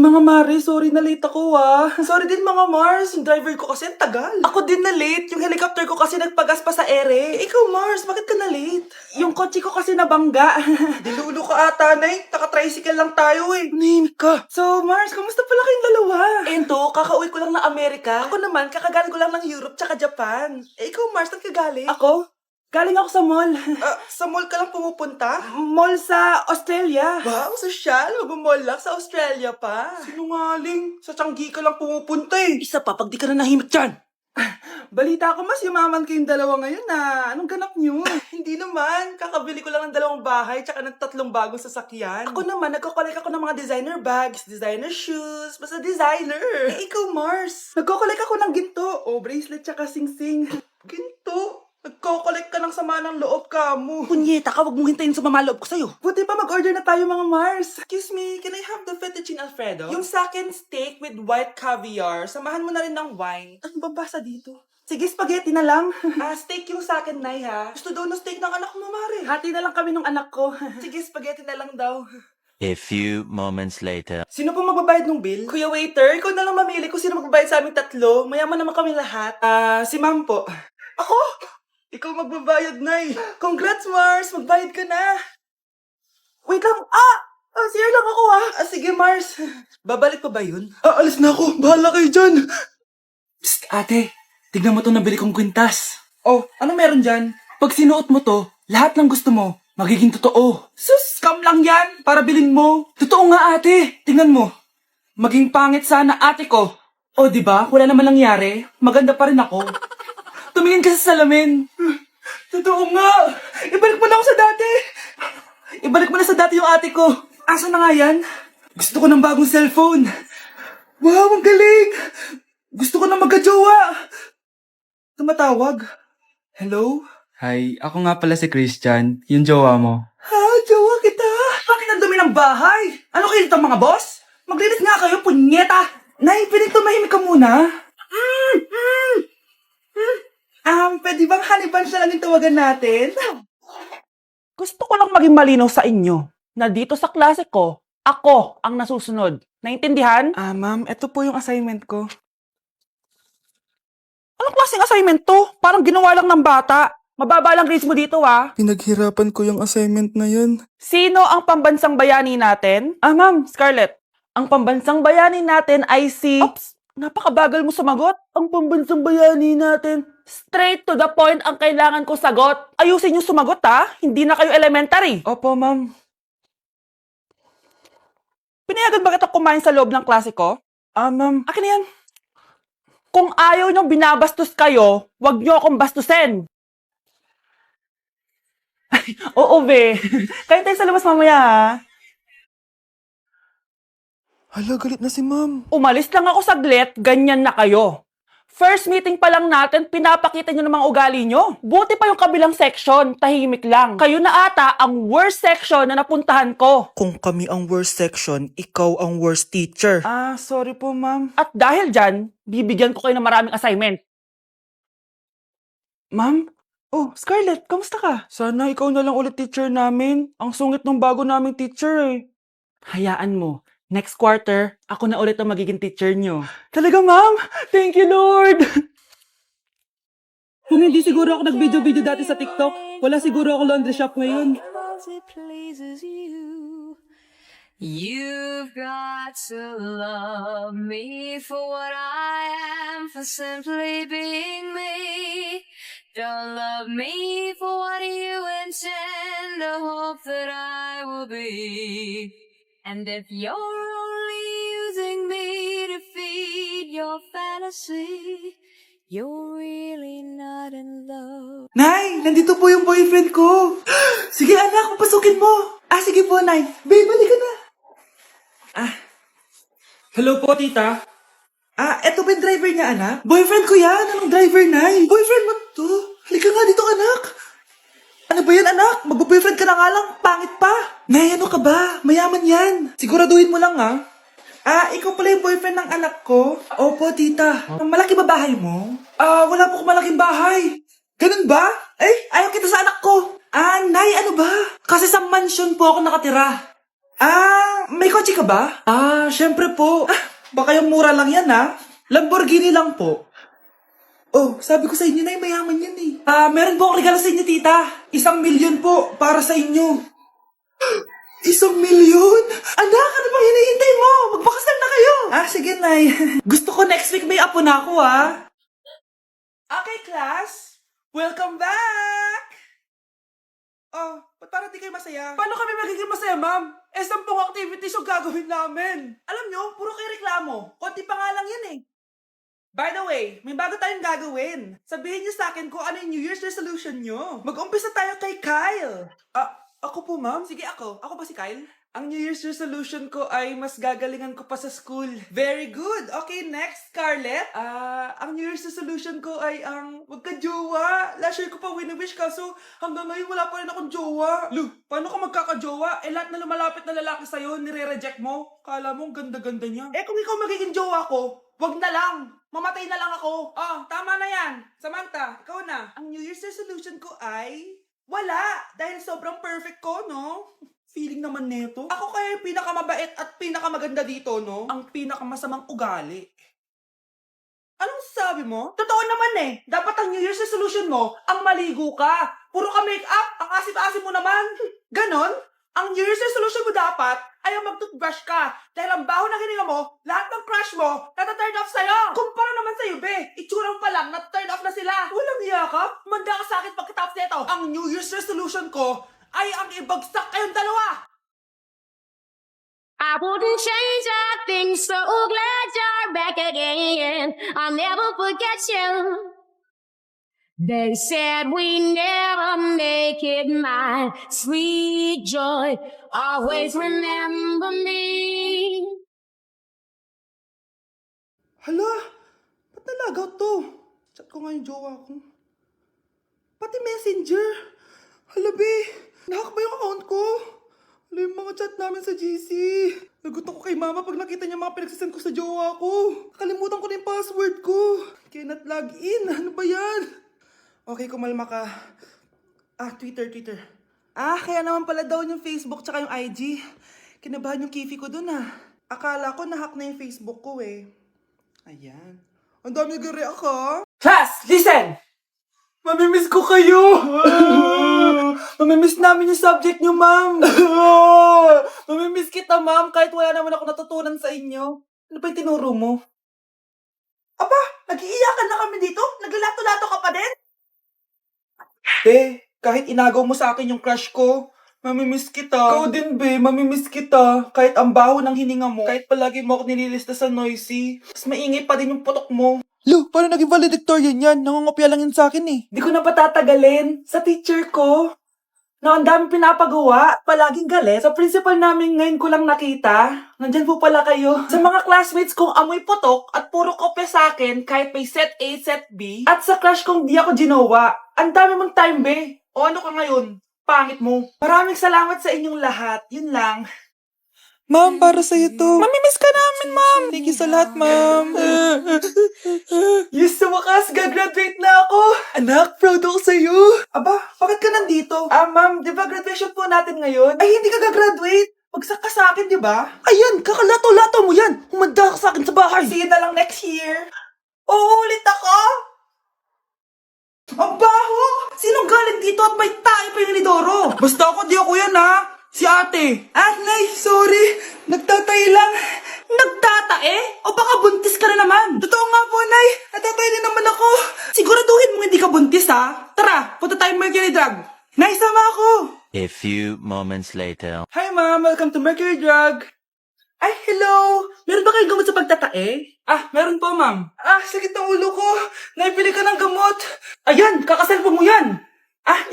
mga Mare, sorry na late ako Sorry din mga Mars, yung driver ko kasi ang tagal. Ako din na late, yung helicopter ko kasi nagpagas pa sa ere. Ikaw Mars, bakit ka na late? Yung kotse ko kasi nabangga. Dilulo ka ata, Nay. Naka-tricycle lang tayo eh. Name ka. So Mars, kamusta pala kayong dalawa? Ento, kakauwi ko lang ng Amerika. Ako naman, kakagaling ko lang ng Europe tsaka Japan. Ikaw Mars, saan ka galing? Ako? Galing ako sa mall. Sa mall ka lang pumupunta? Mall sa Australia. Wow, sosyal. Mag-mall lang sa Australia pa. Sinungaling. Sa Changi ka lang pumupunta eh. Isa pa, pag di ka na nahimik dyan. Balita ko mas yumaman kayong dalawa ngayon Anong ganap nyo? Hindi naman. Kakabili ko lang ng 2 bahay tsaka ng 3 bagong sasakyan. Ako naman, nagko-collect ako ng mga designer bags, designer shoes, basta designer. Ikaw, Mars. Nagko-collect ako ng ginto. Bracelet tsaka sing-sing. Ginto? Nagko-collect ka ng sama ng loob ka mo. Punyeta ka, wag mong hintayin sumama loob ko sa'yo. Buti pa mag-order na tayo mga Mars. Excuse me, can I have the fettuccine Alfredo? Yung sa akin steak with white caviar. Samahan mo na rin ng wine. Ano babasa dito? Sige, spaghetti na lang. Steak yung sa akin, Nay, ha? Gusto daw ng steak ng anak mo, Mare. Hati na lang kami ng anak ko. Sige, spaghetti na lang daw. A few moments later. Sino po magbabayad ng bill? Kuya waiter, ikaw na lang mamili kung sino magbabayad sa aming 3. Mayaman naman kami lahat. Si ma'am po. Ako? Ikaw magbabayad, Nay. Congrats, Mars. Magbayad ka na. Wait lang. Sir lang ako, Sige, Mars. Babalik pa ba yun? Alis na ako. Bahala kayo dyan. Psst, ate. Tignan mo to nabili kong kwintas. Oh, ano meron dyan? Pag sinuot mo to, lahat ng gusto mo, magiging totoo. Sus, scam lang yan. Para bilhin mo. Totoo nga, ate. Tingnan mo. Maging pangit sana ate ko. O, diba? Wala naman nangyari. Maganda pa rin ako. Tumingin ka sa salamin. Totoo nga. Ibalik mo na ako sa dati. Ibalik mo na sa dati yung ate ko. Asa na nga yan? Gusto ko ng bagong cellphone. Wow, ang galing. Gusto ko na magka-jowa. Tumatawag. Hello? Hi, ako nga pala si Christian, yung jowa mo. Jowa kita. Bakit ang dumi ng bahay? Ano kayo dito mga boss? Maglinis nga kayo, punyeta. Nay, pwedeng tumahimik ka muna. Pwede bang haniban siya lang yung tawagan natin? Gusto ko lang maging malinaw sa inyo na dito sa klase ko, ako ang nasusunod. Naintindihan? Ma'am, ito po yung assignment ko. Anong klaseng assignment to? Parang ginawa lang ng bata. Mababa lang grades mo dito, Pinaghirapan ko yung assignment na yun. Sino ang pambansang bayani natin? Ma'am, Scarlett. Ang pambansang bayani natin ay si... Oops! Napakabagal mo sumagot. Ang pambansang bayani natin. Straight to the point ang kailangan ko sagot. Ayusin yung sumagot, Hindi na kayo elementary. Opo, ma'am. Pinayagan ba kita kumain sa loob ng klase ko? Ma'am. Akin na yan. Kung ayaw niyong binabastos kayo, wag niyo akong bastusin. Oo, be. Kain tayo sa labas mamaya, Hala, galit na si ma'am. Umalis lang ako saglit, ganyan na kayo. First meeting pa lang natin, pinapakita nyo ng mga ugali nyo. Buti pa yung kabilang section, tahimik lang. Kayo na ata ang worst section na napuntahan ko. Kung kami ang worst section, ikaw ang worst teacher. Sorry po, ma'am. At dahil dyan, bibigyan ko kayo ng maraming assignment. Ma'am? Oh, Scarlett, kamusta ka? Sana ikaw na lang ulit teacher namin. Ang sungit ng bago naming teacher eh. Hayaan mo. Next quarter, ako na ulit ang magiging teacher nyo. Talaga, ma'am? Thank you, Lord! Kung hindi siguro ako nag-video-video dati sa TikTok, wala siguro ako laundry shop ngayon. You've got to love me for what I am, for simply being me. Don't love me for what you intend, the hope that I will be. And if you're only using me to feed your fantasy, you're really not in love. Nay, nandito po yung boyfriend ko. Sige anak, papasukin mo. Sige po, Nay. Babe, balik ka na. Hello po, tita. Eto ba yung driver niya, anak? Boyfriend ko yan. Anong driver, Nay? Boyfriend mo to? Halika nga dito, anak. Ano ba yan, anak? Mag-boyfriend ka na nga lang. Pangit pa. Nay, ano ka ba? Mayaman yan. Siguraduhin mo lang, ikaw pala yung boyfriend ng anak ko? Opo, tita. Malaki ba bahay mo? Wala po akong malaking bahay. Ganun ba? Ayaw kita sa anak ko. Nay, ano ba? Kasi sa mansion po ako nakatira. May kotse ka ba? Syempre po. Baka yung mura lang yan, Lamborghini lang po. Oh, sabi ko sa inyo na mayaman yan eh. Meron po akong regalo sa inyo, tita. 1,000,000 po para sa inyo. 1,000,000? Anak, ano bang hinihintay mo? Magpakasal na kayo. Sige, Nay. Gusto ko next week may apo na ako, Okay, class. Welcome back! Oh, ba't parang di kayo masaya? Paano kami magiging masaya, ma'am? 10 activities yung gagawin namin. Alam nyo, puro kayo reklamo. Konti pa nga lang yan eh. By the way, may bago tayong gagawin. Sabihin niyo sa akin kung ano yung New Year's resolution nyo. Mag-umpisa tayo kay Kyle. Ako po, ma'am? Sige, ako. Ako ba si Kyle? Ang New Year's resolution ko ay mas gagalingan ko pa sa school. Very good. Okay, next, Scarlett. Ang New Year's resolution ko ay wag ka jowa. Last year ko pa wini-wish kaso hanggang ngayon wala pa rin akong jowa. Lu, paano ka magkakajowa? Lahat na lumalapit na lalaki sa'yo, nire-reject mo. Kala mo ang ganda-ganda niya. Kung ikaw magiging jowa ko, wag na lang. Mamatay na lang ako. Tama na yan. Samantha, ikaw na. Ang New Year's resolution ko ay wala. Dahil sobrang perfect ko, no? Feeling naman neto. Ako kaya yung pinakamabait at pinakamaganda dito, no? Ang pinakamasamang ugali. Anong sabi mo? Totoo naman eh. Dapat ang New Year's resolution mo, ang maligo ka. Puro ka make-up, ang asim-asim mo naman. Ganon? Ang New Year's resolution mo dapat ay ang mag-toothbrush ka. Dahil ang baho ng hininga mo, lahat ng crush mo, nata-turn off sa'yo. Kumpara naman sa'yo, be. Itsurang pa lang, nata-turn off na sila. Walang iya ka? Manda ka sa akin pagkatapos nito. Ang New Year's resolution ko ay ang ibagsak kayong dalawa. I wouldn't change a thing, so glad you're back again. I'll never forget you. They said we never make it, my sweet joy. Always remember me. Hala, ba't nalagaw to? Chat ko nga yung jowa ko. Pati messenger. Hala, be. Nahack ba yung account ko? Hala, yung mga chat namin sa GC. Nagutom ko kay mama pag nakita niya mga pinagsasend ko sa jowa ko. Nakalimutan ko na yung password ko. Cannot log in. Ano ba yan? Okay, kumalma ka. Twitter. Kaya naman pala daw yung Facebook tsaka yung IG. Kinabahan yung kifi ko dun Akala ko nahack na yung Facebook ko eh. Ayan. Ang dami nag-react ka. Class, listen! Mamimiss ko kayo! Mamimiss namin yung subject nyo, ma'am! Mamimiss kita, ma'am, kahit wala naman ako natutunan sa inyo. Ano ba yung tinuro mo? Aba, nag-iiyakan na kami dito? Naglalato-lato ka pa din? Kahit inagaw mo sa akin yung crush ko, mamimiss kita. Ikaw din, mamimiss kita. Kahit ang baho ng hininga mo, kahit palagi mo ako nililista sa noisy, mas maingay pa din yung putok mo. Lu, paano naging valedictorian yan? Nangungopia lang yun sa akin eh. Di ko na patatagalin. Sa teacher ko, na ang dami pinapagawa, palaging galit. Sa principal namin ngayon ko lang nakita, nandyan po pala kayo. Sa mga classmates kong amoy putok at puro kopya sa akin, kahit may set A, set B. At sa crush kong di ako ginawa, ang dami mong time, be. O ano ka ngayon? Pangit mo. Maraming salamat sa inyong lahat. Yun lang. Ma'am, para sa'yo to. Mamimiss ka namin, ma'am. Thank you sa lahat, ma'am. Yes, sa wakas, gagraduate na ako. Anak, proud ako sa'yo. Aba, bakit ka nandito? Ma'am, di ba graduation po natin ngayon? Ay, hindi ka gagraduate. Bagsak ka sa akin, di ba? Ayan, kakalato-lato mo yan. Humanda ka sa akin sa bahay. See you na lang next year. Uulit ako? Ang baho! Sinong galing dito at may tayo pa yung inidoro? Basta ako, di ako yan, Si ate. Nay, sorry. Nagtatay lang. Nagtatae? O baka buntis ka na naman? Totoo nga po, Nay. Natatay din naman ako. Siguraduhin mo hindi ka buntis, Tara, punta tayo Mercury Drug. Nay, sama ako. A few moments later. Hi, Ma'am. Welcome to Mercury Drug. Ay, hello. Meron ba kayong gamot sa pagtatae? Meron po, ma'am. Sakit ng ulo ko. Naipili ka ng gamot. Ayan, kakaselfon mo yan.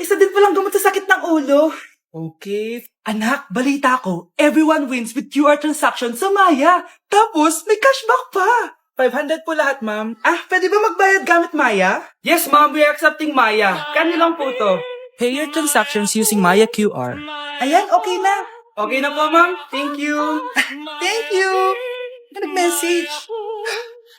Isa din palang gamot sa sakit ng ulo. Okay. Anak, balita ko, everyone wins with QR transaction sa Maya. Tapos, may cashback pa. 500 po lahat, ma'am. Pwede ba magbayad gamit Maya? Yes, ma'am. We are accepting Maya. Kanilang po to. Pay your transactions using Maya QR. Ayan, okay na. Okay na po, ma'am. Thank you. Thank you. Nag-message.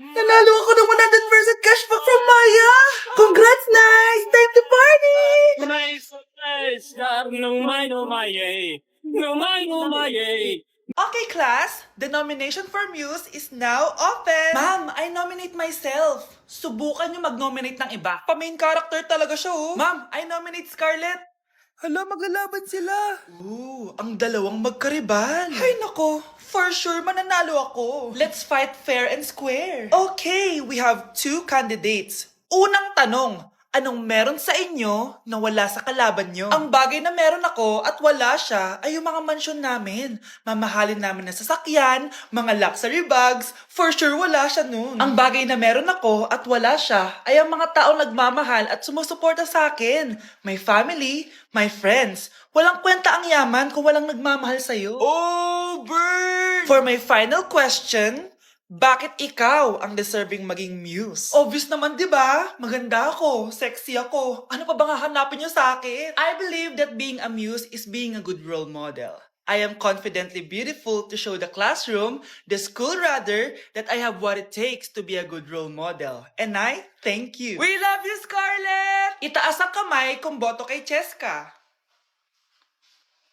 Nanalo ako ng 100% cashback from Maya. Congrats, nice. Time to party. Nice, nice. Ng may no may Okay, class. The nomination for Muse is now open. Ma'am, I nominate myself. Subukan niyo mag-nominate ng iba. Pa-main character talaga siya, oh. Ma'am, I nominate Scarlett. Hala, maglalaban sila. Ooh, ang dalawang magkaribal. Ay nako, for sure mananalo ako. Let's fight fair and square. Okay, we have 2 candidates. Unang tanong, anong meron sa inyo na wala sa kalaban nyo? Ang bagay na meron ako at wala siya ay yung mga mansyon namin. Mamahalin namin na sasakyan, mga luxury bags, for sure wala siya nun. Ang bagay na meron ako at wala siya ay ang mga taong nagmamahal at sumusuporta sa akin. My family, my friends. Walang kwenta ang yaman kung walang nagmamahal sa'yo. Oh, burn! For my final question, bakit ikaw ang deserving maging muse? Obvious naman, di ba? Maganda ako, sexy ako. Ano pa bang hahanapin niyo sa akin? I believe that being a muse is being a good role model. I am confidently beautiful to show the classroom, the school rather, that I have what it takes to be a good role model. And I thank you. We love you, Scarlett! Itaas ang kamay kung boto kay Cheska.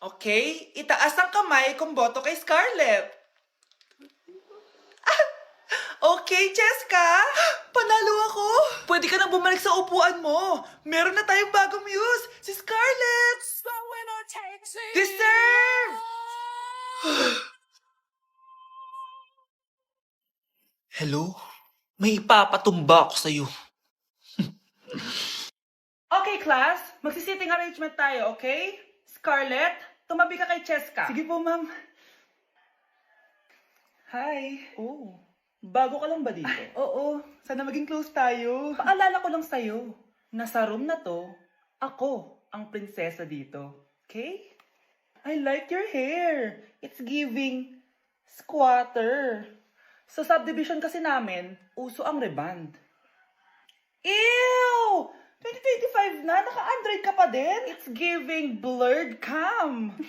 Okay? Itaas ang kamay kung boto kay Scarlett. Okay, Cheska! Panalo ako! Pwede ka nang bumalik sa upuan mo. Meron na tayong bagong muse, si Scarlett! Deserve! Hello? May ipapatumba ako sa'yo. Okay, class. Magsisitting arrangement tayo, okay? Scarlett, tumabi ka kay Cheska. Sige po, ma'am. Hi. Oh. Bago ka lang ba dito? Oo. Sana maging close tayo. Paalala ko lang sa'yo. Nasa room na to, ako ang prinsesa dito. Okay? I like your hair. It's giving squatter. Sa subdivision kasi namin, uso ang reband. Ew! 2025 na, naka-Android ka pa din? It's giving blurred cam.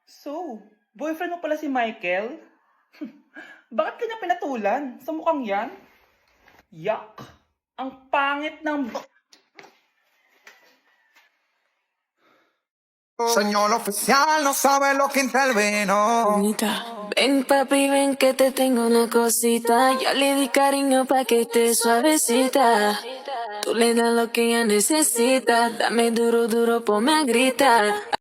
So, boyfriend mo pala si Michael? Bakit kanya pinatulan? Sa mukhang yan? Yuck! Ang pangit ng... Señor oficial, no sabe lo que intervino. Ven papi, ven que te tengo una cosita. Ya le di cariño pa' que esté suavecita. Tú le das lo que ella necesita. Dame duro, duro, ponme a gritar.